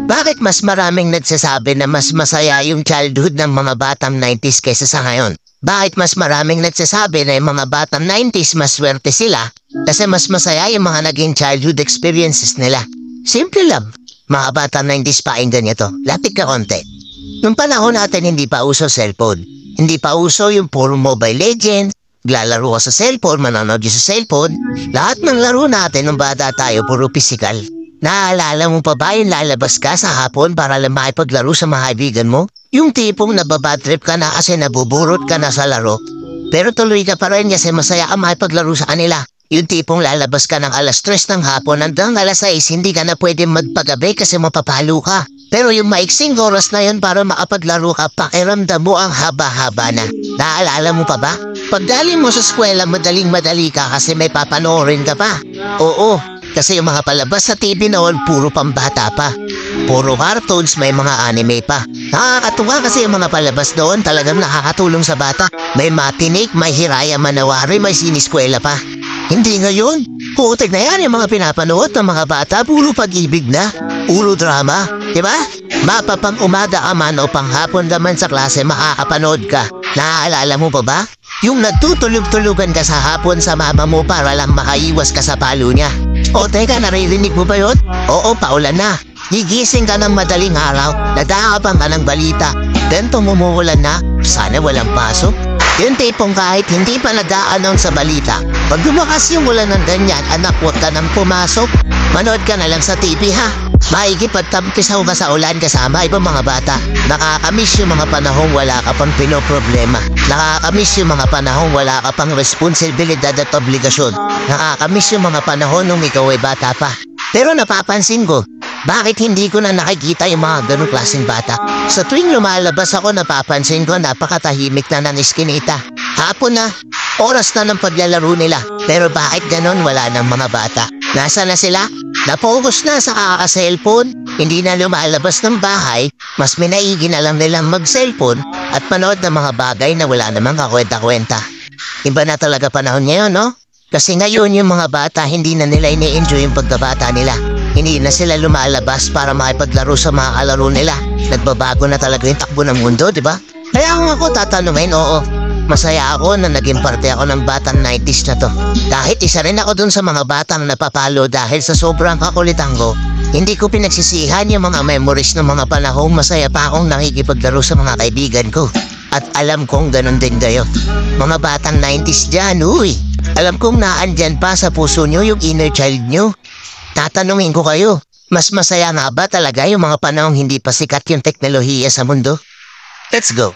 Bakit mas maraming nagsasabi na mas masaya yung childhood ng mga batang 90s kaysa sa ngayon? Bakit mas maraming nagsasabi na yung mga batang 90s mas swerte sila kasi mas masaya yung mga naging childhood experiences nila? Simple lang. Mga batang 90s pakinggan nyo to. Lapit ka konti. Nung panahon natin hindi pa uso cellphone. Hindi pa uso yung puro Mobile Legends. Lalaro ka sa cellphone, manonood sa cellphone. Lahat ng laro natin nung bata tayo puro physical. Naaalala mo pa ba yung lalabas ka sa hapon para lang makipaglaro sa mga kaibigan mo? Yung tipong nababadtrip ka na kasi nabuburot ka na sa laro. Pero tuloy ka pa rin kasi masaya ka makipaglaro sa kanila. Yung tipong lalabas ka ng alas 3 ng hapon hanggang alas 6 hindi ka na pwede magpagabi kasi mapapalo ka. Pero yung maiksing oras na yun para makapaglaro ka, pakiramdam mo ang haba-haba na. Naaalala mo pa ba? Pagdali mo sa eskwela, madaling-madali ka kasi may papanoorin ka pa. Oo, kasi yung mga palabas sa TV noon, puro pambata pa. Puro cartoons, may mga anime pa. Nakakatuwa kasi yung mga palabas doon talagang nakakatulong sa bata. May matinik, may Hiraya Manawari, may siniskwela pa. Hindi ngayon. Putik na yan yung mga pinapanood ng mga bata, puro pag-ibig na. Puro drama, diba? Mapapang umaga ka man o panghapon naman sa klase, makakapanood ka. Naaalala mo pa ba? Yung nagtutulog-tulugan ka sa hapon sa mama mo para lang makaiwas ka sa palo niya. O teka, naririnig mo ba yun? Oo, paulan na. Gigising ka ng madaling araw, nadakapang ka ng balita. Then tumumuulan na, sana walang pasok. Yung tipong kahit hindi pa nag-a-announce sa balita, pag lumakas yung ulan ng ganyan, anak, huwag ka nang pumasok. Manood ka na lang sa TV ha. Maikipagtampisaw ka sa ulan kasama ibang mga bata. Nakakamiss yung mga panahong wala ka pang pinoproblema. Nakakamiss yung mga panahong wala ka pang responsibilidad at obligasyon. Nakakamiss yung mga panahon nung ikaw ay bata pa. Pero napapansin ko, bakit hindi ko na nakikita yung mga ganong klaseng bata? Sa tuwing lumalabas ako, napapansin ko napakatahimik na ng iskinita. Hapon na, oras na ng paglalaro nila. Pero bakit ganon wala ng mga bata? Nasa na sila? Napokus na sa kaka-cellphone. Hindi na lumalabas ng bahay. Mas minaigi na lang nilang mag-cellphone at manood ng mga bagay na wala namang kakwenta-kwenta. Iba na talaga panahon ngayon, no? Kasi ngayon yung mga bata hindi na nila ini-enjoy yung pagkabata nila. Hindi na sila lumalabas para makipaglaro sa mga kalaro nila. Nagbabago na talaga yung takbo ng mundo, di ba? Kaya kung ako tatanungin, oo, masaya ako na naging parte ako ng batang 90s na to. Kahit isa rin ako dun sa mga batang napapalo dahil sa sobrang kakulitan ko, hindi ko pinagsisihan yung mga memories ng mga panahong masaya pa akong nakikipaglaro sa mga kaibigan ko. At alam kong ganun din kayo. Mga batang 90s dyan, uy. Alam kong naandyan pa sa puso nyo yung inner child nyo. Tatanungin ko kayo, mas masaya nga ba talaga yung mga panahong hindi pa sikat yung teknolohiya sa mundo? Let's go!